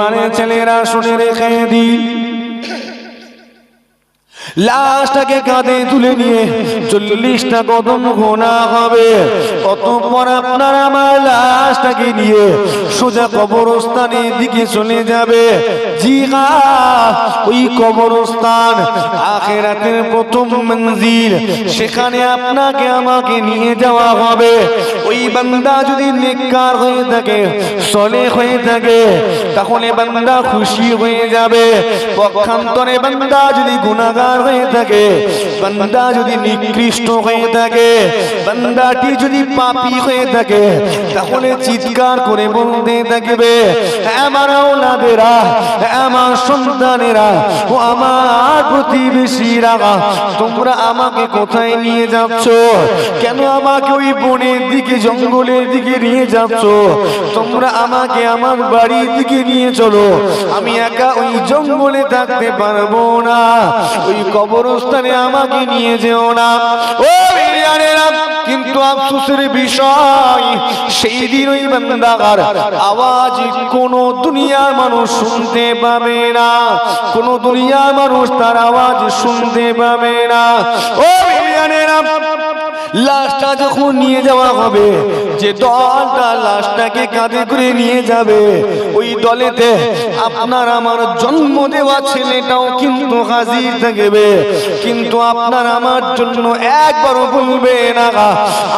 মানে ছেলেরা শুনে রেখে দিন, লাশটাকে কাঁধে তুলে নিয়ে 40টা কদম গোনা হবে। অতঃপর আপনার আমার লাশটাকে নিয়ে সোজা কবরস্থানের দিকে চলে যাবে। জি হ্যাঁ, ওই কবরস্থান আখিরাতের প্রথম মঞ্জিল। সেখানে আপনাকে আমাকে নিয়ে যাওয়া হবে। ওই বান্দা যদি নেককার হয়ে থাকে, সলেহ হয়ে থাকে, তাহলে বান্দা খুশি হয়ে যাবে। পক্ষান্তরে বান্দা যদি গুনাহগার হয়ে থাকে, বান্দা যদি নিকৃষ্ট হয়ে থাকে, বান্দাটি যদি পাপী হয়ে থাকে, তাহলে চিৎকার করে বলতে থাকবে, আমার আওলাদেরা, আমার সন্তানেরা, ও আমার প্রতিবেশীরা, তোমরা আমাকে কোথায় নিয়ে যাচ্ছ? কেন আমাকে ওই বনের দিকে, জঙ্গলের দিকে নিয়ে যাচ্ছ? তোমরা আমাকে আমার বাড়ির দিকে নিয়ে চলো, আমি একা ওই জঙ্গলে থাকতে পারবো না, ওই কবরস্থানে আমাকে নিয়ে যেও না। ও বিরিয়ানেরা, কিন্তু আফসোসের বিষয়, সেই দিন ওই বান্দার আওয়াজ কোন দুনিয়ার মানুষ শুনতে পাবে না, কোন দুনিয়ার মানুষ তার আওয়াজ শুনতে পাবে না। ও বিরিয়ানেরা, লাশটা যখন নিয়ে যাওয়া হবে, যে দলটা লাশটাকে কাঁধে করে নিয়ে যাবে, ওই দলেতে আপনার আমার জন্ম দেওয়া ছেলেটাও কিন্তু হাজির থাকবে। কিন্তু আপনার আমার জন্য একবারও বলবে না,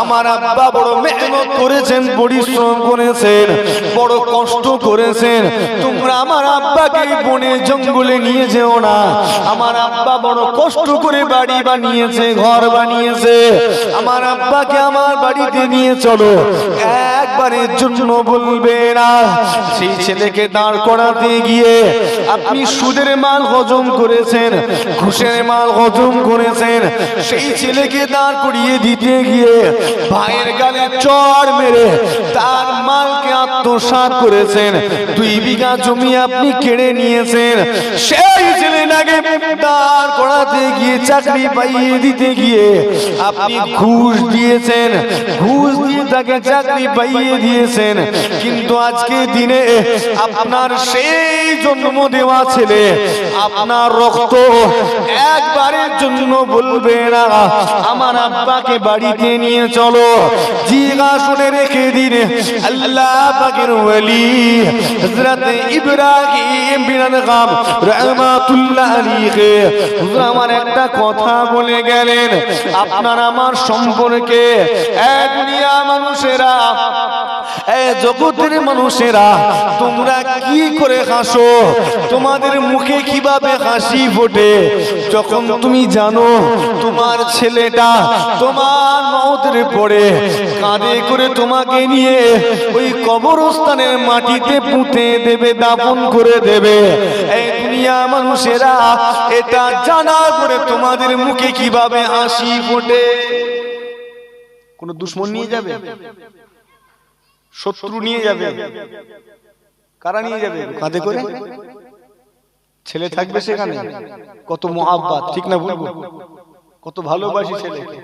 আমার আব্বা বড় মেহনত করেছেন, পরিশ্রম করেছেন, বড় কষ্ট করেছেন, তোমরা আমার আব্বাকে বনে জঙ্গলে নিয়ে যেও না, আমার আব্বা বড় কষ্ট করে বাড়ি বানিয়েছে, ঘর বানিয়েছে, আমার আব্বাকে আমার বাড়িতে নিয়ে চলো, একবারের জন্য বলবে না। সেই ছেলেকে দাঁড় করাতে গিয়ে আপনি সুদের মাল হজম করেছেন, ঘুষের মাল হজম করেছেন, সেই ছেলেকে দাঁড় করিয়ে দিতে গিয়ে ভাইয়ের গালে চড় মেরে তার মালকে আত্মসাৎ করেছেন, 2 বিঘা জমি আপনি কেড়ে নিয়েছেন। সেই ছেলেটাকে দাঁড় করাতে গিয়ে, চাকরি পাইয়ে দিতে গিয়ে আপনি ঘুষ দিয়েছেন, ঘুষ দিয়ে তাকে চাকরি পাইয়ে দিয়েছেন। কিন্তু আজকে দিনে আপনার সেই জন্ম দেওয়া ছেলে আপনার রক্ত একবারের জন্য বলবে না, আমার আব্বাকে বাড়িতে নিয়ে চলো। জিগা শুনে রেখে দিন, আল্লাহ পাকের ওলি হযরত ইব্রাহিম বিন আদহাম রাহমাতুল্লাহ আলাইহি হুজুর আমার একটা কথা বলে গেলেন আপনার আমার সম্পর্কে। দুনিয়া মানুষেরা, জগতের মানুষেরা, তোমরা কি করে হাসো? তোমাদের মুখে কিভাবে হাসি ফোটে যখন তুমি জানো তোমার ছেলেটা তোমার মওতের পরে কাঁধে করে তোমাকে নিয়ে ওই কবরস্থানের মাটিতে পুঁতে দেবে, দাফন করে দেবে। এই দুনিয়া মানুষেরা এটা জানার পরে তোমাদের মুখে কিভাবে হাসি ফোটে? কোন দুশমন নিয়ে যাবে? শত্রু নিয়ে যাবে? কারা নিয়ে যাবে? কাঁধে করে ছেলে থাকবে সেখানে, কত মহাব্বত, ঠিক না বলবো? কত ভালোবাসি ছেলেকে,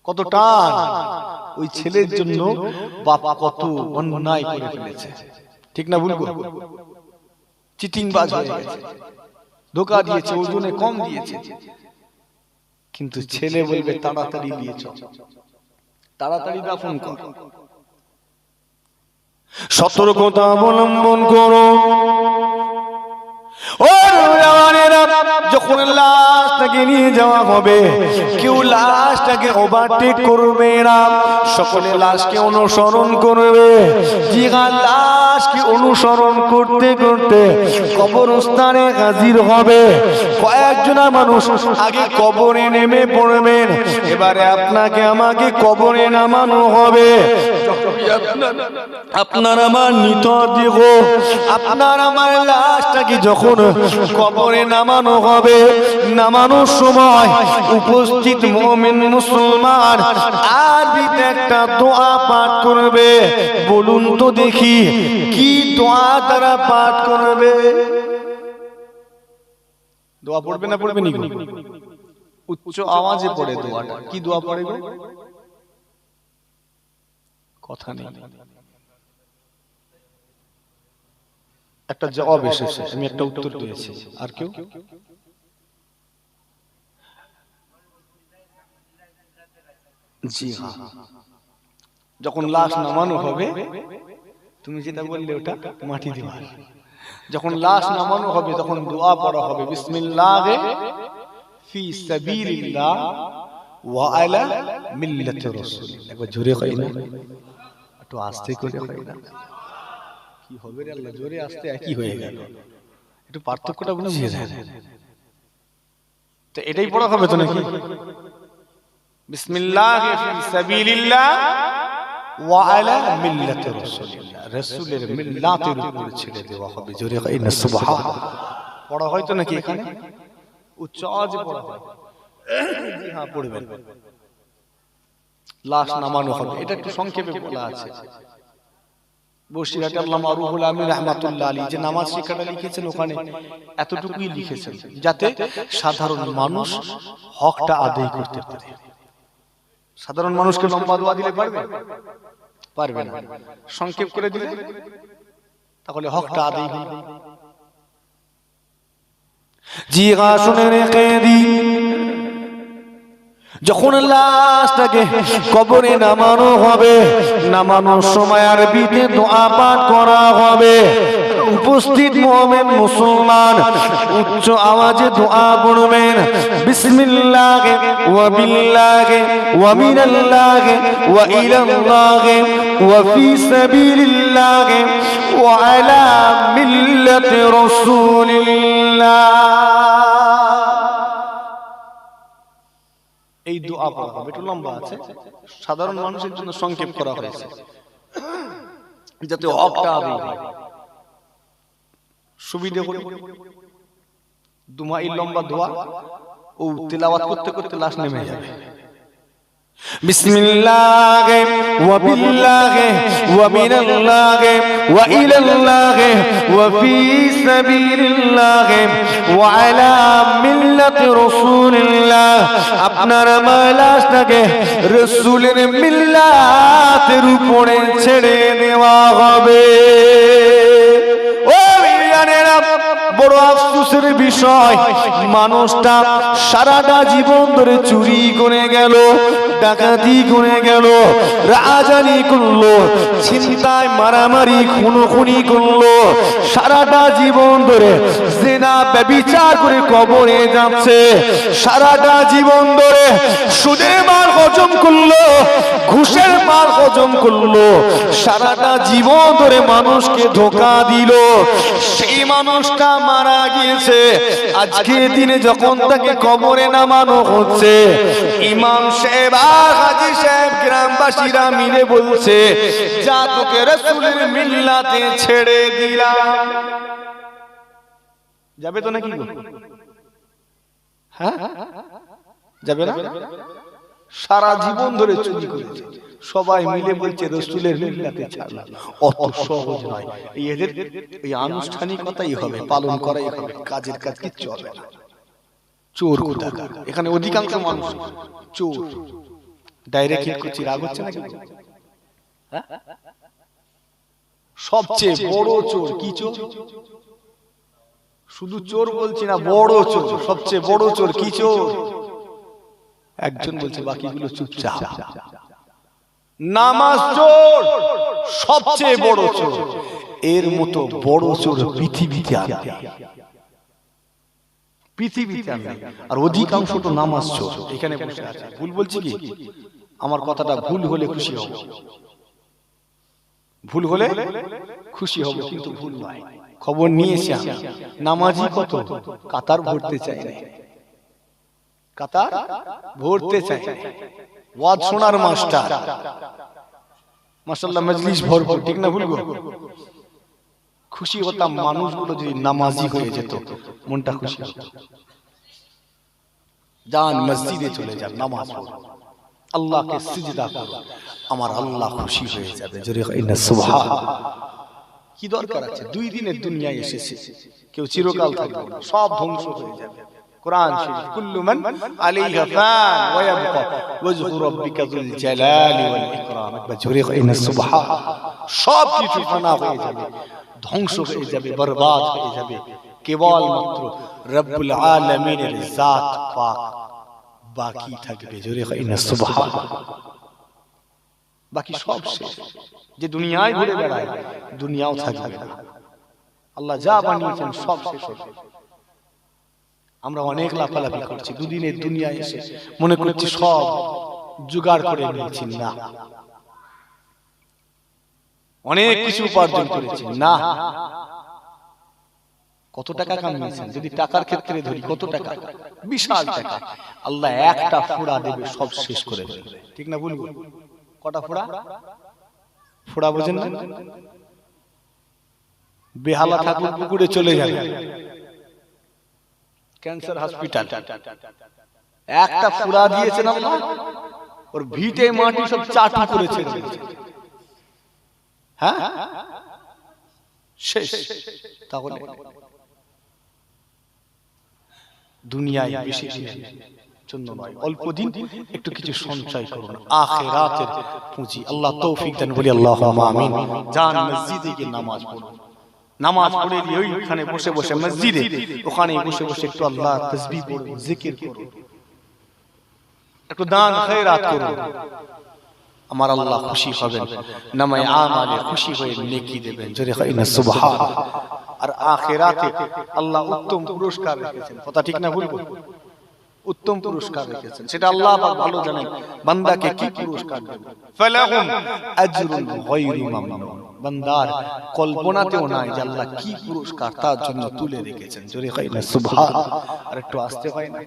কত টান। ওই ছেলের জন্য বাপ কত অন্যায় করে ফেলেছে, ঠিক না বলবো? চিটিংবাজ হয়ে গেছে, ধোঁকা দিয়েছে, ওজনে কম দিয়েছে। কিন্তু ছেলে বলবে তাড়াতাড়ি দিয়ে চল, তাড়াতাড়ি দাফন কর। সতর্কতা অবলম্বন করো। যখন লাশটাকে নিয়ে যাওয়া হবে, কেউ লাশটাকে ওভারটেক করবে না, সকলে লাশকে অনুসরণ করবে। লাশকে অনুসরণ করতে করতে কবরস্থানে হাজির হবে। কয়েকজন মানুষ আগে কবরে নেমে পড়বেন, এবারে আপনাকে আমাকে কবরে নামানো হবে। আপনার আমার নিত দেহ, আপনার আমার লাশটাকে যখন কবরে নামানো হবে, নামানোর সময় উপস্থিত মুমিন মুসলমান আরবিতে একটা দোয়া পাঠ করবে। বলুন তো দেখি কি দোয়া তারা পাঠ করবে? দোয়া পড়বে না পড়বে নি? উচ্চ আওয়াজে পড়ে দোয়াটা। কি দোয়া পড়ে গো? কথা নেই। একটা জবাব এসেছে, আমি একটা উত্তর দিয়েছি। আর কেউ? জি হ্যাঁ, যখন লাশ নামানো হবে, তুমি যেটা বললে ওটা মাটি দেওয়া, যখন লাশ নামানো হবে তখন দোয়া পড়া হবে, বিসমিল্লাহে ফি সাবিলিল্লাহ ওয়া আলা মিল্লাতি রাসূলিল্লাহ। একবার জোরে কই না, একটু আস্তে করে কই না, কি হবে রে আল্লাহ, জোরে আস্তে একই হয়ে গেল, একটু পার্থক্যটা বুঝিয়ে দেন। তো এটাই পড়া হবে তো নাকি? বিসমিল্লাহি ফি সাবিলিল্লাহ ওয়া আলা মিল্লাতি রাসূলিল্লাহ, রাসূলের মিল্লাতের উপর ছেড়ে দেওয়া হবে। জোরে কই না সুবহানাল্লাহ। পড়া হয় তো নাকি এখানে? উচ্চ আওয়াজে পড়া হয়। জি হ্যাঁ, পড়বেন। লাশ নামানো হবে, এটা একটু সংক্ষেপে বলা আছে। বসিরহাটে আল্লামা রুহুল আমিন রাহমাতুল্লাহ আলাইহি যে নামাজ শিক্ষাটা লিখেছেন, ওখানে এতটুকুই লিখেছেন যাতে সাধারণ মানুষ হকটা আদায় করতে পারে। সাধারণ মানুষকে লম্বা দোয়া দিলে পারবে? পারবে না। সংক্ষেপ করে দিলে তাহলে হকটা আদায় হবে। জি হ্যাঁ, শুনে রেখে দিন, যখন লাশটাকে কবরে নামানো হবে, নামানোর সময় আরবিতে দোয়া পাঠ করা হবে। উপস্থিত মুমিন মুসলমান উচ্চ আওয়াজে দোয়া পড়বেন, বিসমিল্লাহি ওয়া বিল্লাহি ওয়া মিনাল্লাহি ওয়া ইলাল্লাহি ওয়া ফি সাবিলিল্লাহি ওয়া আলা মিল্লাতি রাসূলিল্লাহ। এই দোয়া পড়া হবে, একটু লম্বা আছে, সাধারণ মানুষের জন্য সংক্ষেপ করা হয়েছে যাতে হকটা আদায় হয়। সুবিধা করে দুমাই লম্বা দোয়া ও তেলাওয়াত করতে করতে লাশ নেমে যাবে। বিসমিল্লাহি ওয়া বিল্লাহি ওয়া মিনাল্লাহি ওয়া ইলাল্লাহি ওয়া ফি সাবিলিল্লাহি ওয়া আলা মিল্লাতি রাসূলিল্লাহ। আপনার লাশটাকে রাসূলের মিল্লাতের উপরে ছেড়ে দেওয়া হবে। বড় আফসোসের বিষয়, মানুষটা সারাটা জীবন ধরে চুরি করে গেল, ডাকাতি করে গেল, রাজানি করলো, ছিনতাই মারামারি খুনোখুনি করলো, সারাটা জীবন ধরে জিনা ব্যভিচার করে কবরে যাচ্ছে, সারাটা জীবন ধরে সুদের মাল হজম করলো, ঘুষের মাল হজম করলো, সারাটা জীবন ধরে মানুষকে ধোঁকা দিল, সেই মানুষটা মারা গিয়েছে। আজকে দিনে যখন তাকে কবরে নামানো হচ্ছে, ইমাম সাহেব আর হাজী সাহেব গ্রামবাসীরা মিলে বলছে, যা তোকে রাসূলের মিল্লাতে ছেড়ে দিলাম। যাবে তো নাকি? হ্যাঁ, যাবে না? সারা জীবন ধরে চুরি করেছে, সবাই মিলে বলছে রাসূলের মিল্লাতে ছাড়লাম। অত সহজ নয়। এদের এই আনুষ্ঠানিকতাই হবে, পালন করাই হবে, কাজের কাজ কিচ্ছু হবে না। চোর কোথাকার, এখানে অধিকাংশ মানুষ চোর। ডাইরেক্ট হিট করছি, রাগ হচ্ছে নাকি? হ্যাঁ, সবচেয়ে বড় চোর কি চোর? শুধু চোর বলছি না, বড় চোর, সবচেয়ে বড় চোর কি চোর? একজন বলছে, বাকিগুলো চুপচাপ। নামাজ চোর সবচেয়ে বড় চোর, এর মতো বড় চোর পৃথিবীতে আর পৃথিবীতে আর আর অধিকাংশ তো নামাজ চোর এখানে বসে আছে। ভুল বলছি কি? আমার কথাটা ভুল হলে খুশি হব, ভুল হলে খুশি হব, কিন্তু ভুল নয়। খবর নিয়েছি আমি, নামাজি কত কাতার ভরতে চাই না, কাতার ভরতে চাই, ওয়াজ শোনার মাস্টার, মাশাআল্লাহ মজলিস ভরপুর, ঠিক না ভুলবো? খুশি হতাম মানুষগুলো যদি নামাজি হয়ে যেত, মনটা খুশি হতো। যান মসজিদে চলে যান, নামাজ পড়ো, আল্লাহকে সিজদা করো, আমার আল্লাহ খুশি হয়ে যাবে। জোরে কইনা সুবহানাল্লাহ। কি দরকার আছে? 2 দিনের দুনিয়ায় এসেছে, কেউ চিরকাল থাকবে না, সব ধ্বংস হয়ে যাবে। কোরআন শরীফ, কুল্লু মান আলাইহা ফান ওয়া ইয়াবকা ওয়াজহু রাব্বিকা যুল জালালি ওয়াল ইকরাম। একবার জোরে কইনা সুবহানাল্লাহ। সব কিছু ফানা হয়ে যাবে, ধ্বংস হয়ে যাবে, বরবাদ হয়ে যাবে। কেবলমাত্র রব্বুল আলামিনের জাত পাক বাকি থাকবে। জোরে কইনা সুবহানাল্লাহ। বাকি সব শেষ। যে দুনিয়ায় ঘুরে বেড়ায় দুনিয়াও থাকবে না। আল্লাহ যা বানিয়েছেন সব শেষ হবে। আমরা অনেক লাফালাফি করছি, দুদিনের দুনিয়া এসে মনে করছি সব জোগাড় করে নিয়েছি। না, অনেক কিছু উপার্জন করেছি। না, কত টাকা কামিয়েছেন যদি টাকার ক্ষেত্রে ধরি, কত টাকা, বিশাল টাকা। আল্লাহ একটা ফোঁড়া দেবে, সব শেষ করে দেবে। ঠিক না বলবো? কটা ফোঁড়া? ফোঁড়া বোঝেন না? বেহালা ঠাকুর পুকুরে চলে যাবে, ক্যান্সার হসপিটাল, একটা ফোঁড়া দিয়েছেন আল্লাহ, ওর ভিটে মাটি সব চাটু করেছে। হ্যাঁ, শেষ। তাহলে দুনিয়ায় বেশি দিনের জন্য নয়, অল্প দিন একটু কিছু সঞ্চয় করুন, আখিরাতের পুঁজি। আল্লাহ তৌফিক দেন, বলি আল্লাহুম্মা আমিন। যান মসজিদে গিয়ে নামাজ পড়ুন, নামাজ পড়ে দিয়ে ওইখানে বসে বসে মসজিদে, ওখানে বসে বসে একটু আল্লাহ তাসবিহ পড়ুন, জিকির করুন, একটু দান খয়রাত করুন। আমার আল্লাহ খুশি হবেন, নামায়ে আমালে খুশি হয়ে নেকি দেবেন। জোরে কইনা সুবহানাল্লাহ। আর আখিরাতে আল্লাহ উত্তম পুরস্কার রেখেছেন। কথা ঠিক না বলবো? উত্তম পুরস্কার রেখেছেন, সেটা আল্লাহ পাক ভালো জানেন বান্দাকে কি পুরস্কার দেবেন। ফালাহুম আজরুন গায়রু মামনুন। বান্দার কল্পনাতেও নাই যে আল্লাহ কি পুরস্কার তার জন্য তুলে রেখেছেন। জোরে কইনা সুবহানাল্লাহ। আর একটু আসতে হয় না?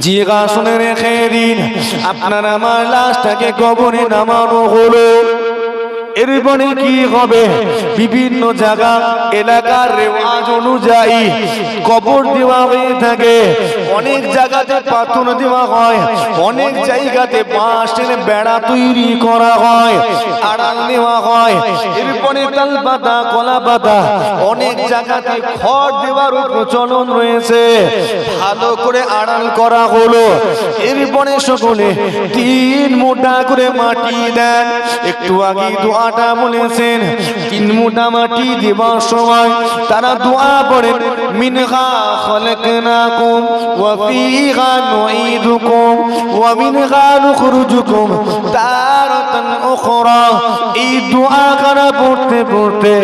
জিগা শুনে রেখে দিন, আপনার আমার লাশটাকে কবরে নামানো হলো, এরপরে কি হবে? বিভিন্ন জায়গা এলাকার রেওয়াজ অনুযায়ী কবর দেওয়া হয়ে থাকে। অনেক জায়গাতে পাথর দেওয়া হয়, অনেক জায়গাতে বাঁশের বেড়া তৈরি করা হয়, আড়াল দেওয়া হয়। এরপরে তাল পাতা, কলা পাতা, অনেক জায়গাতে খড় দেওয়ার প্রচলন রয়েছে। ভালো করে আড়াল করা হলো, এরপরে সকলে 3 মুঠা করে মাটি দেন। একটু আগে দোয়াটা বলেছেন, 3 মুঠা মাটি দেওয়ার সময় তারা দোয়া পড়েন, মিনহা খালাকনাকুম ওয়া ফিহা নুঈদুকুম ওয়া মিনহা নুখরিজুকুম তারাতান উখরা। এই দোয়া করা পড়তে পড়তে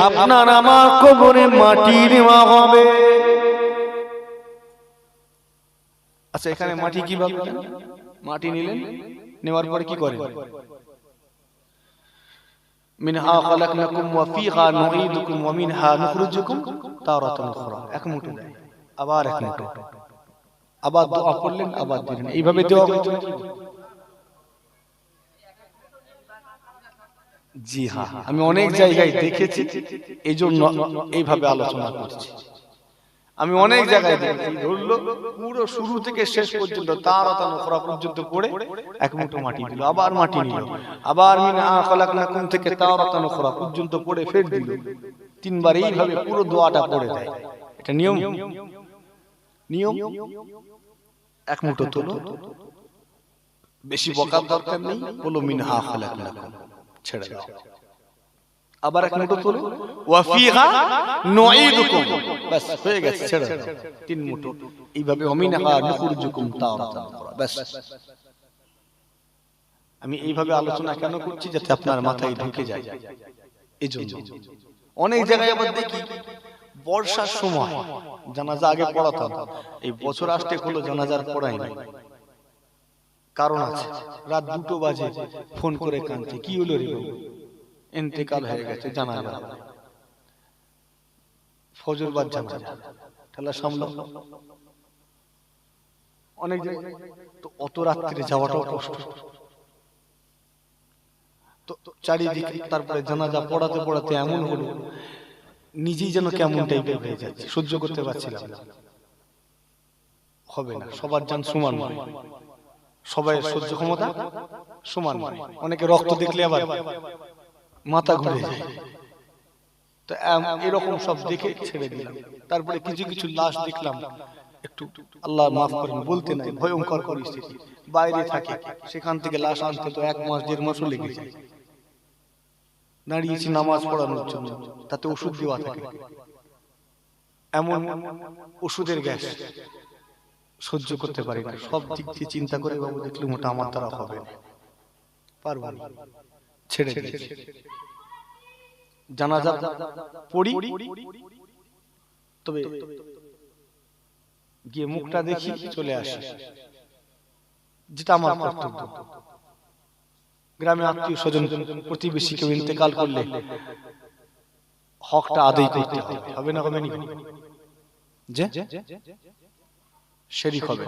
আপনার আমার কবরে মাটি দেওয়া হবে। আচ্ছা, এখানে মাটি কিভাবে? মাটি নিলেন, নেওয়ার পরে কি করেন? মিনহা খালাকনাকুম ওয়া ফিহা নুঈদুকুম ওয়া মিনহা নুখরিজুকুম তারাতান উখরা। এক মুঠো দেয়, আবার এক মুঠো, আবার দোয়া করলেন, আবার দিলেন। এইভাবে দোয়া হতো। জি হ্যাঁ, আমি অনেক জায়গায় দেখেছি, এইজন্য এইভাবে আলোচনা করছি। আমি অনেক জায়গায় দেখেছি, ধরলো পুরো শুরু থেকে শেষ পর্যন্ত তারাতান উখরা পর্যন্ত পড়ে এক মুঠো মাটি দিল, আবার মাটি নিল, আবার মিনহা খালাকনাকুম থেকে তারাতান উখরা পর্যন্ত পড়ে ফের দিল। 3 বার এইভাবে পুরো দোয়াটা পড়ে দেয়। এটা নিয়ম। নিয়ম এক মুঠো তোলো, বেশি বকার দরকার নেই, বলো মিনহা খালাকনাকুম, ছেড়ে দাও। আবার এক মুঠো তোলো, ওয়া ফিহা নুঈদুকুম, বাস হয়ে গেছে, ছেড়ে দাও। 3 মুঠো এইভাবে, ওয়া মিনহা নুখরিজুকুম তারাতান উখরা, বাস। আমি এইভাবে আলোচনা কেন করছি? যাতে আপনার মাথায় ঢুকে যায়। এজন্য অনেক জায়গায় আবার দেখি বর্ষার সময় জানাজা আগে পড়াতাম, এই বছর আসতে হলো জানাজার পড়াই নাই। কারণ আছে, রাত 2টো বাজে ফোন করে কাঁদছে, কি হলো রে বাবু? ইন্তেকাল হয়ে গেছে, জানাজা, ফজর বাদ জানাজা, তাহলে সামলাও। অনেক জায়গায় তো অত রাত্রে যাওয়াটাও কষ্ট, তো চারিদিকে। তারপরে জানাজা পড়াতে পড়াতে এমন হলো, নিজেই যেন কেমন টাইপের হয়ে যাচ্ছে, সহ্য করতে পারছিলাম না। হবে না, সবার জান সমান নয়, সবাই সহ্য ক্ষমতা সমান নয়। অনেকে রক্ত দেখলে আবার মাথা ঘুরে যায়। তো এরকম সব দেখে ছেড়ে দিলাম। তারপরে কিছু কিছু লাশ দেখলাম, একটু আল্লাহ মাফ করেন বলতে নাই, ভয়ঙ্কর পরিস্থিতি, বাইরে থাকে, সেখান থেকে লাশ আনতে তো 1 মাস 1.5 মাসও লেগে যায়। দাঁড়িয়েছি নামাজ পড়ানোর জন্য, তাতে ওষুধ দেওয়া থাকে, এমন ওষুধের গ্যাস সহ্য করতে পারি না, সব দিক দিয়ে চিন্তা করে বাবু দেখলাম ওটা আমার দ্বারা হবে না, পারবো না, ছেড়ে দিয়েছি। জানাজা পড়ি, তবে গিয়ে মুখটা দেখি চলে আসি, যেটা আমার কর্তব্য। গ্রামে আত্মীয় স্বজন প্রতিবেশী কেউ ইন্তেকাল করলে হকটা আদায় করতে হবে না, হবে না যে শরীক হবে।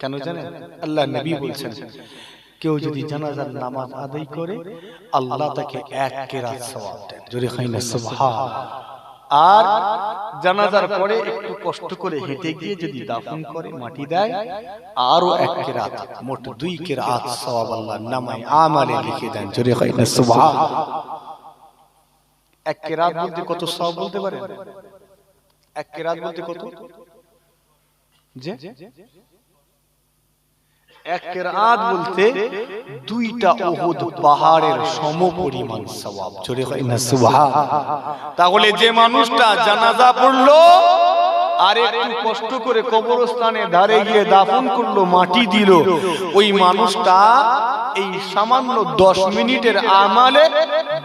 কেন জানেন? আল্লাহ নবী বলছেন কেউ যদি জানাজার নামাজ আদায় করে আল্লাহ তাকে এক কেরাত সওয়াব দেন, জোরে খাই না সুবহান। আর জানাজার পরে একটু কষ্ট করে হেঁটে গিয়ে যদি দাফন করে মাটি দেয় আরো এক কেরাত, মোট 2 কেরাত সওয়াব আল্লাহ নামায়ে আমালে লিখে দেন, জোরে খাই না সুবহান। এক কেরাত বলতে কত সওয়াব বলতে পারেন? এক কেরাত বলতে কত? যে এক কেরাত বলতে 2টা উহুদ পাহাড়ের সমপরিমাণ সওয়াব, জোরে হয় না সুবহান। তাহলে যে মানুষটা জানাজা পড়লো আর একটু কষ্ট করে কবরস্থানে ধারে গিয়ে দাফন করলো, মাটি দিল, ওই মানুষটা এই সামান্য 10 মিনিটের আমালে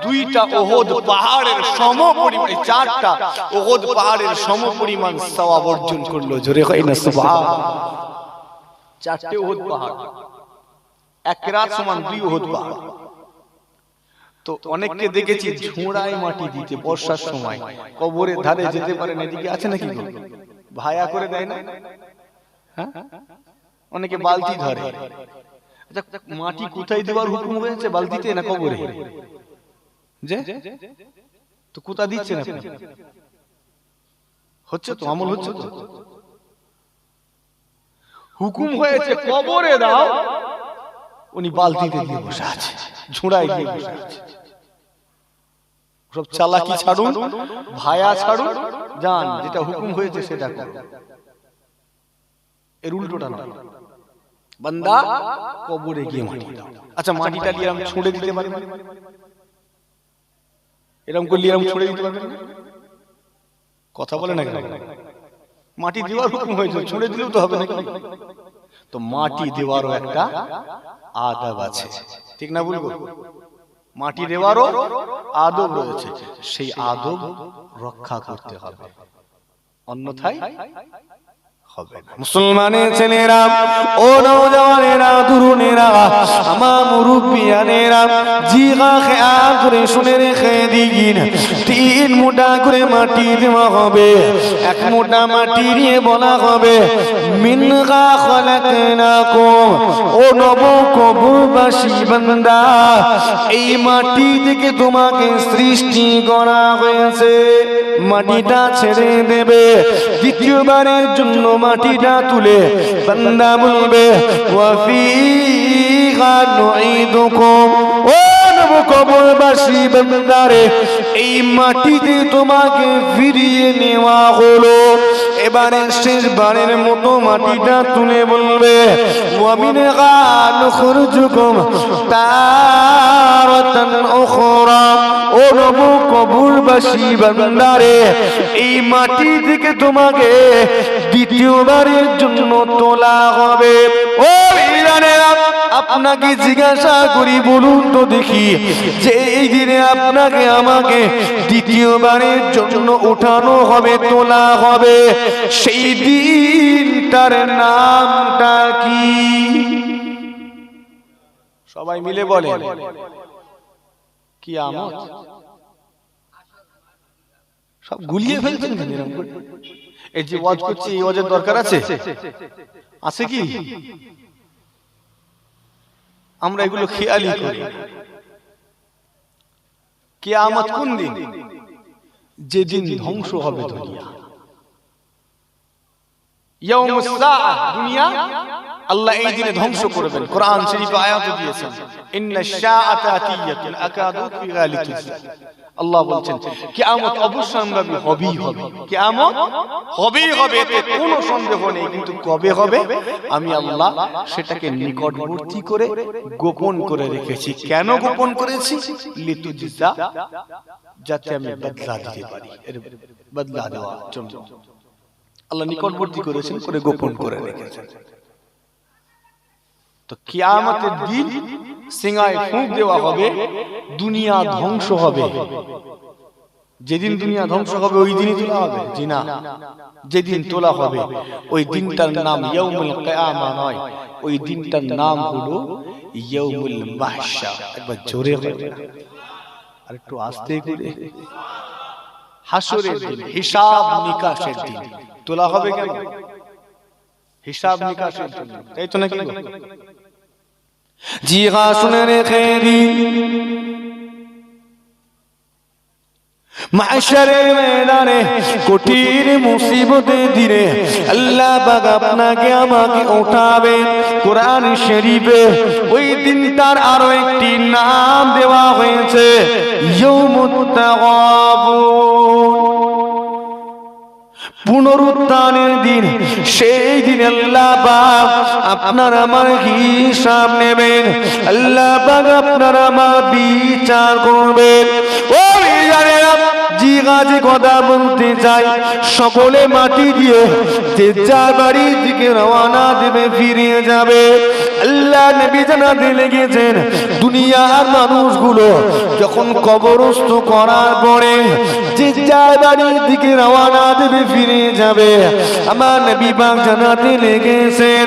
2টা উহুদ পাহাড়ের সমপরিমাণ, 4টা উহুদ পাহাড়ের সমপরিমাণ সওয়াব অর্জন করলো, জোরে হয় না সুবহান। 4টে উহুদ পাহাড়, এক রাত সমান 2 উহুদ পাহাড়। তো অনেককে দেখেছি ঝুড়ায় মাটি দিতে বর্ষার সময়, কবরের ধারে যেতে পারে না, এদিকে আছে নাকি গো, ভায়া করে দেয় না? হ্যাঁ, অনেকে বালতি ধরে। আচ্ছা, মাটি কোথায় দেওয়ার হুকুম হয়েছে, বালতিতে না কবরে? যে তো কোথা দিচ্ছেন আপনি? হচ্ছে তো, আমল হচ্ছে তো। হুকুম হয়েছে কবরে দাও, উনি বালতিতে দিয়ে বসে আছে, ঝুড়ায় দিয়ে বসে আছে। সব চালাকি ছাড়ুন, ভায়া ছাড়ুন, যান, যেটা হুকুম হয়েছে সেটা করুন। এর উল্টোটা না, বান্দা কবরে গিয়ে মাটি দাও। আচ্ছা, মাটিটা নিয়ে আমি ছুঁড়ে দিতে পারি? এরকম করলে এরকম ছুঁড়ে দিতে পারবেন না? কথা বলে না কেন? মাটি দেওয়ার হুকুম হয়েছে, ছুঁড়ে দিলেও তো হবে নাকি? তো মাটি দেওয়ারও একটা আদব আছে, ঠিক না বলবো? মাটি দেওয়ারও আদব রয়েছে, সেই আদব রক্ষা করতে হবে, অন্যথায় হবে না। মুসলমানের ছেলেরা, ও নওজওয়ানেরা, তরুণেরা, আমার মুরব্বিয়ানেরা, জিগা খেয়াল করে শুনে রেখে দিন, 3 মুঠা করে মাটি দেওয়া হবে। 1 মুঠা মাটি দিয়ে বলা হবে মিনগা খলাকনাকুম, ও নব কবরবাসী বান্দা, এই মাটি থেকে তোমাকে সৃষ্টি করা হয়েছে। মাটিটা ছেড়ে দেবে, দ্বিতীয়বারের জন্য মাটিটা তুলে বান্দা বলবে ওয়া ফিহা নুঈদুকুম, ও নব কবরবাসী বান্দারে, এই মাটিতে তোমাকে ফিরিয়ে নেওয়া হলো। এবারে শেষবারের মতো মাটিটা তুলে বলবে ওয়া মিনহা নুখরিজুকুম তারাতান উখরা, ও নব কবরবাসী বান্দারে, এই মাটি থেকে তোমাকে দ্বিতীয়বারের জন্য তোলা হবে। ও ইরানেরা, আপনাকে জিজ্ঞাসা করি, বলুন তো দেখি, যে এই দিনে আপনাকে আমাকে দ্বিতীয়বারের জন্য উঠানো হবে, তোলা হবে, সেই দিনটার নামটা কি? সবাই মিলে বলে কিয়ামত। সব গুলিয়ে ফেলছেন কেন এরকম করে? এই যে ওয়াজ করছি, এই ওয়াজের দরকার আছে? আছে কি? আমরা এগুলো খেয়ালই করি। কিয়ামত কোন দিন? যেদিন ধ্বংস হবে দুনিয়া। ইয়াউমুস সাআহ, দুনিয়া আল্লাহ এই দিনে ধ্বংস করবেন। কোরআন শরীফে আয়াত দিয়েছেন, ইন্নাশ শাআতা আতিয়াতুন আকাদু ফি গালিতিস। আল্লাহ বলছেন কিয়ামত অবশ্যম্ভাবী হবেই হবে, কিয়ামত হবেই হবে, এতে কোনো সন্দেহ নেই। কিন্তু কবে হবে আমি আল্লাহ সেটাকে নিকটবর্তী করে গোপন করে রেখেছি। কেন গোপন করেছি? লিতুজজা, যাতে আমি বদলা দিতে পারি, এর বদলা দেওয়ার জন্য আল্লাহ নিকটবর্তী করেছেন, করে গোপন করে রেখেছেন। তো কিয়ামতের দিন সিংহায় ফুঁক দেওয়া হবে, দুনিয়া ধ্বংস হবে। যেদিন দুনিয়া ধ্বংস হবে ওই দিনই তোলা হবে? জি না, যেদিন তোলা হবে ওই দিনটার নাম ইয়াউমুল কিয়ামা নয়, ওই দিনটার নাম হলো ইয়াউমুল মাহশার। একবার জোরে হবে আর একটু আস্তে করে। হাসরের দিন, হিসাব নিকাশের দিন। তোলা হবে কেন? হিসাব নিকাশের জন্য, তাই তো নাকি? জি হ্যাঁ, শুনে রেখে দিন, মাহশরের ময়দানে কঠিন মুসিবতের দিনে আল্লাহ পাক আপনাকে আমাকে উঠাবেন। কোরআন শরীফে ওই দিনটার আরো একটি নাম দেওয়া হয়েছে, ইয়াউমুত তাগাবুন, পুনরুত্থানের দিন। সেই দিন আল্লাহ পাক আপনার আমার হিসাব নেবেন, আল্লাহ পাক আপনার আমার বিচার করবেন। ও জানেরা, জি গাজি কথা বলতে চাই, সকলে মাটি দিয়ে যে যার বাড়ির দিকে রওনা দেবে, ফিরে যাবে। আল্লাহ নবী জানাতে লেগেছেন, দুনিয়ার মানুষগুলো যখন কবরস্থ করার পরে যে যার বাড়ির দিকে রওনা দেবে, ফিরে যাবে, আমার নবী পাক জানাতে লেগেছেন,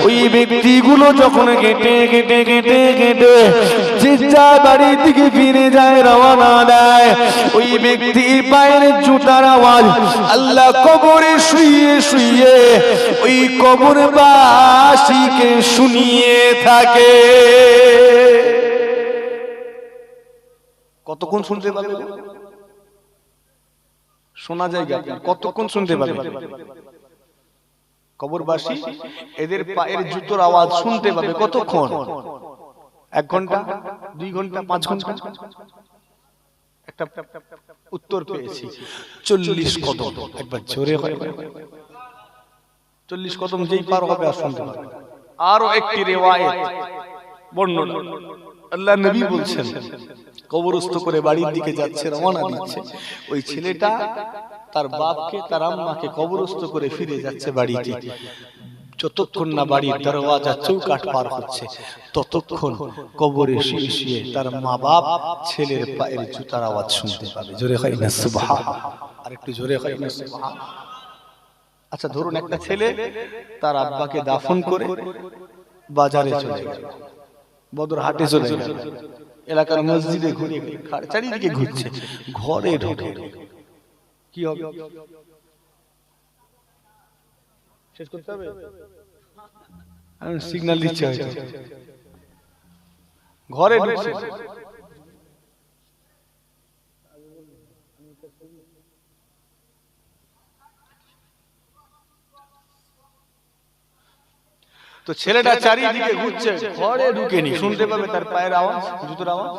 ওই ব্যক্তিগুলো যখন কেটে কেটে কেটে কেটে যে যার বাড়ির দিকে ফিরে যায়, রওনা দেয়, ওই ব্যক্তির পায়ের জুতার আওয়াজ আল্লাহ কবরে শুয়ে শুয়ে ওই কবরবাসীকে শুনিয়ে থাকে। কতক্ষণ শুনতে পাবে? শোনা যায় কতক্ষণ শুনতে পাবে? কবরবাসী এদের পায়ের জুতোর আওয়াজ শুনতে পাবে কতক্ষণ? 1 ঘন্টা, 2 ঘন্টা, 5 ঘন্টা? একটা উত্তর পেয়েছি, 40 কদম। একবার জোরে হয়, 40 কদম যেই পার হবে আর শুনতে পাবে। আরো একটি রিওয়ায়াত বর্ণনা, আল্লাহ নবী বলছেন, কবরস্থ করে বাড়ির দিকে যাচ্ছে, রওনা দিচ্ছে, ওই ছেলেটা তার বাপকে তার আম্মাকে কবরস্থ করে ফিরে যাচ্ছে বাড়িতে। যতক্ষণ না বাড়ির দরওয়াজা চৌকাঠ পার হচ্ছে, ততক্ষণ কবরে শুয়ে শুয়ে তার মা বাপ ছেলের পায়ের জুতার আওয়াজ শুনতে পাবে। জোরে হয় না সুবহানাল্লাহ? আর একটু জোরে হয় না সুবহানাল্লাহ? আচ্ছা ধরুন একটা ছেলে তার আব্বাকে দাফন করে বাজারে চলে গেল, বদর হাটে চলে গেল, এলাকার মসজিদে ঘুরে চারিদিকে ঘুরছে, ঘরে ঢোকে, কি হবে? শেষ করতে হবে? আমি সিগন্যাল দিচ্ছি হয়তো। ঘরে ঢুকছে, তো ছেলেটা চারিদিকে ঘুরছে, ঘরে ঢুকেনি, শুনতে পাবে তার পায়ের আওয়াজ, জুতোর আওয়াজ?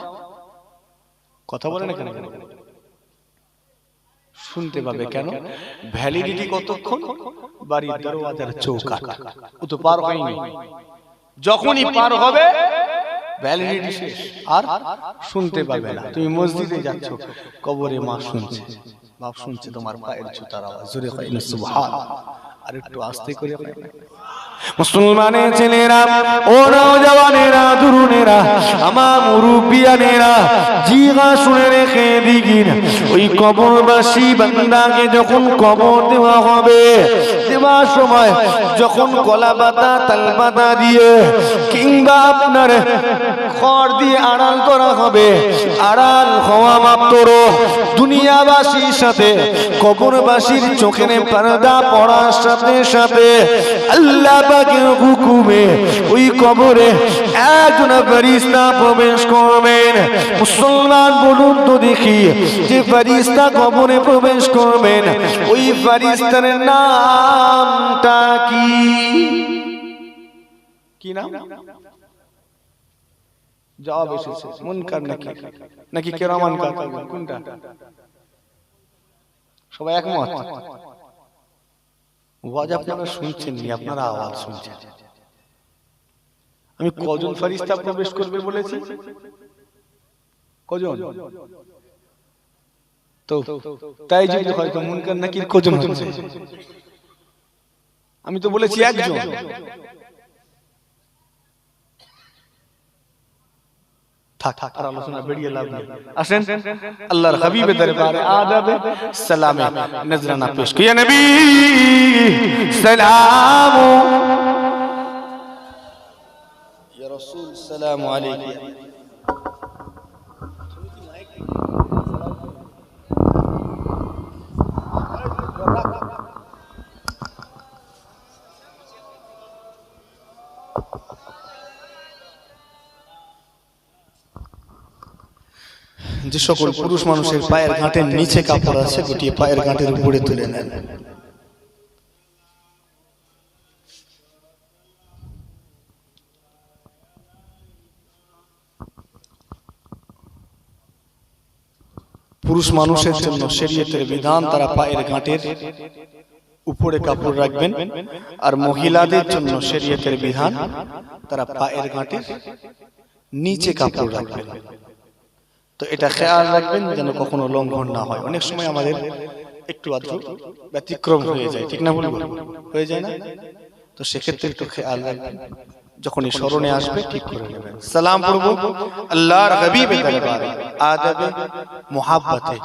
কথা বলে না কেন? শুনতে পাবে কেন? ভ্যালিডিটি কতক্ষণ? বাড়ির দরওয়াজার চৌকাঠ, ও তো পার হয়নি। যখনই পার হবে ভ্যালিডিটি শেষ, আর শুনতে পাবে না। তুমি মসজিদে যাচ্ছ, কবরে মা শুনছে, বাপ শুনছে তোমার পায়ের জুতার আওয়াজ। জোরে হয় না সুবহানাল্লাহ? আর একটু আস্তে করে। মুসলমানের ছেলেরা, ও নওজওয়ানেরা, তরুণেরা, আমার মুরব্বিয়ানেরা, জিগা শুনে রেখে দিগিন, ওই কবরবাসী বান্দাকে যখন কবর দেওয়া হবে, দেওয়ার সময় যখন কলা পাতা, তাল পাতা দিয়ে কিংবা আপনার খড় দিয়ে আড়াল করা হবে, আড়াল হওয়া মাত্র দুনিয়াবাসীর সাথে কবরবাসীর চোখের পর্দা পড়ার সাথে সাথে আল্লাহ পাকের হুকুমে ওই কবরে একজন ফেরেশতা প্রবেশ করবেন। মুসলমান বলুন তো দেখি, যে ফেরেশতা কবরে প্রবেশ করবেন, ওই ফেরেশতার নামটা কি? কি নাম? জবাব এসেছে মুনকার নাকির নাকি কিরামান কাতিবিন, কোনটা? সবাই একমত? ওয়াজ আপনারা শুনছেন নি, আপনারা আওয়াজ শুনছেন। আমি কজন ফেরেশতা প্রবেশ করবে বলেছি? কজন? তো তাই যদি হয়তো মুনকার নাকির কজন হচ্ছে? আমি তো বলেছি একজন। থাক আর আলোচনা বেরিয়ে লাভ নেই। আসেন আল্লাহর হাবিবের দরবারে আদাবে সালামে নজরানা পেশ করি। ইয়া নবী সালাম, ইয়া রাসূল সালাম আলাইহি। যে সকল পুরুষ মানুষের পায়ের গাঁটের নিচে কাপড় আছে গোটিয়ে পায়ের গাঁটের উপরে তুলে নেন। পুরুষ মানুষের জন্য শরীয়তের বিধান, তারা পায়ের গাঁটের উপরে কাপড় রাখবেন। আর মহিলাদের জন্য শরীয়তের বিধান, তারা পায়ের গাঁটের নিচে কাপড় রাখবেন। তো এটা খেয়াল রাখবেন যেন কখনো লঙ্ঘন না হয়। অনেক সময় আমাদের একটু আধটু ব্যতিক্রম হয়ে যায়, ঠিক না বলবো? হয়ে যায় না? তো সেক্ষেত্রে একটু খেয়াল রাখবেন, যখনই স্মরণে আসবে ঠিক করে নেবেন। সালাম পড়ব আল্লাহর হাবিবের দরবারে আদবে মুহাব্বতে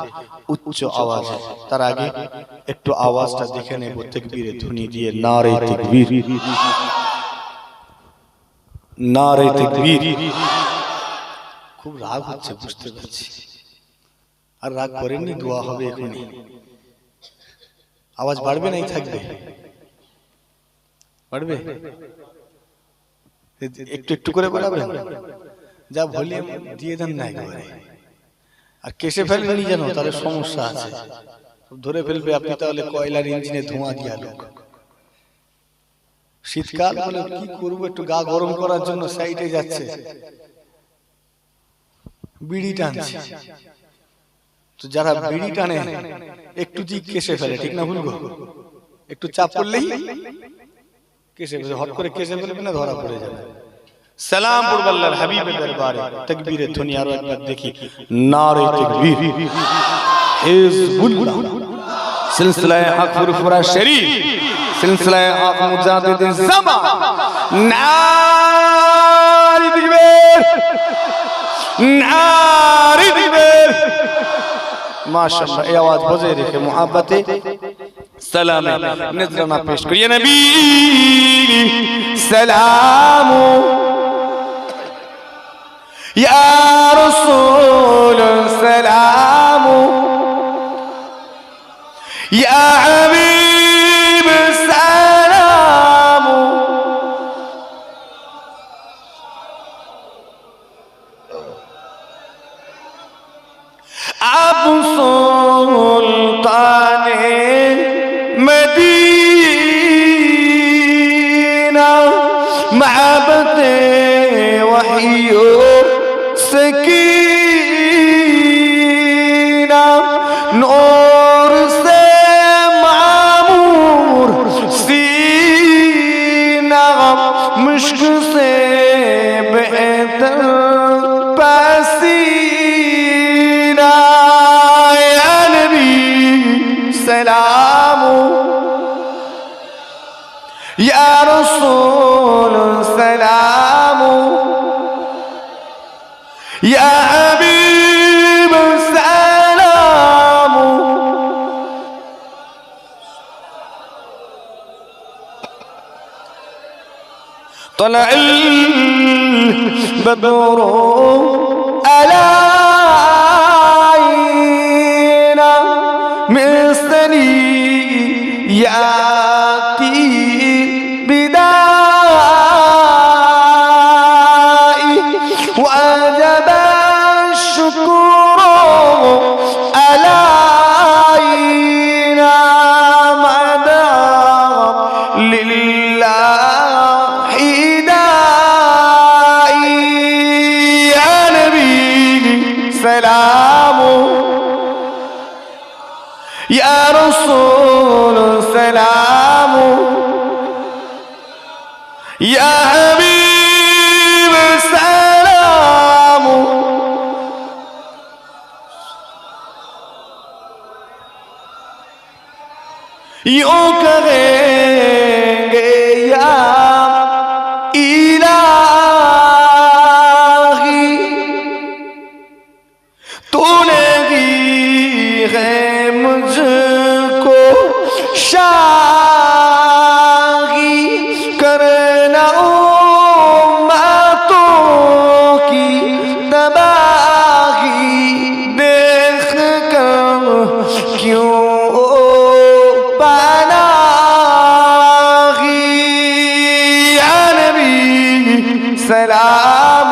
উচ্চ আওয়াজে। তার আগে একটু আওয়াজটা দেখে নেব তাকবীরের ধ্বনি দিয়ে। নারে তাকবীর, নারে তাকবীর। খুব রাগ হচ্ছে বুঝতে পারছি, আর রাগ করেননি, দোয়া হবে এখনই। আওয়াজ বাড়বে নাই থাকবে? বাড়বে? একটু একটু করে বাড়াবেন, যা ভলিউম দিয়ে দেন না একবারে। আর কেসে ফেলেননি যেন, তাহলে সমস্যা আছে, ধরে ফেলবে আপনি, তাহলে কয়লার ইঞ্জিনে ধোঁয়া দিয়া লোক। শীতকাল বলে কি করবো, একটু গা গরম করার জন্য সাইডে যাচ্ছে, বিড়ি টানছে। তো যারা বিড়ি টানে একটু দিক কেসে ফেলে, ঠিক না ভুলবো? একটু চাপ করলেই কেসে ফেলে, হট করে কেসে ফেলবে না, ধরা পড়ে যাবে। সালাম পড়ব আল্লাহর হাবিবের দরবারে তাকবীরের ধ্বনি আরো একবার দেখি। নারে তাকবীর, হিজবুল্লাহ, সিলসিলায়ে হক ফুরফুরা শরীফ, সিলসিলায়ে হক মুজাদ্দিদিন জামান। নারে তাকবীর, নারে তাকবীর। মাশাআল্লাহ, এই আওয়াজ বজায় রেখে মুহাব্বতে সালামে নজরানা পেশ করি। ইয়া নবী সালাম, ইয়া রাসূল সালাম, ইয়া হাবিব সালাম। আবু সুলতানে মদিনা, মাহবতে ওয়াহিয়ো সকিনা, নূর সে মামুর सीना, मुश्क से बेहतर पसीना। या नबी सलाम, या रसूल सलाम, या हबीब सलाम। طلع البدر علينا من ثنياتي بدائي، وجب الشكر علينا مدى لله داعي. ইয়া হাবিব সালাম यूं कहेंगे या इलाही तूने दी है मुझको शाही करना उम्मतों की तबाही देख कर क्यों सलाम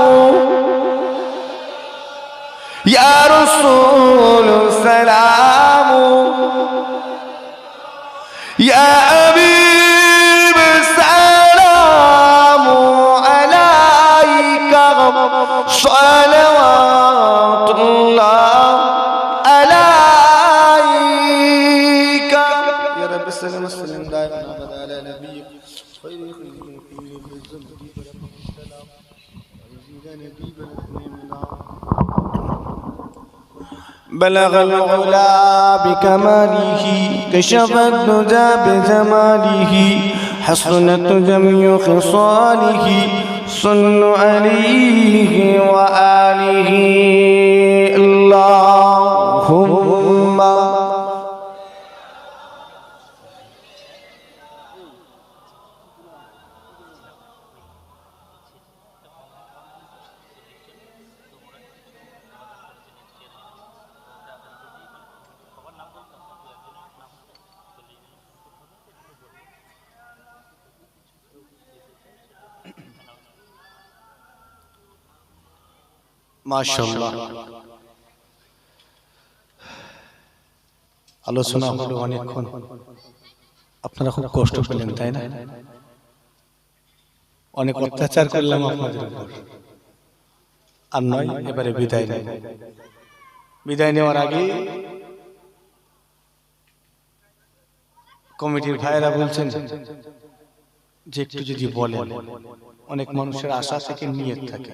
या रसूल सलाम या हबीब सलाम अलैका सलवातुल्लाह अलैका या रब सल्लल्लाहु अलैहि वसल्लम दाइमन अला नबी بلغ العلا بكماله كشف الدجى بجماله حسنت جميع خصاله صلوا عليه وآله اللهم মাশাআল্লাহ আলোচনা হলো অনেকক্ষণ আপনারা খুব কষ্ট পেলেন তাই না অনেক অত্যাচার করলাম আপনাদের উপর আর নয় এবারে বিদায় নেওয়ার আগে কমিটির ভাইরা বলছেন যে একটু যদি বলেন অনেক মানুষের আশা থেকে নিয়ত থাকে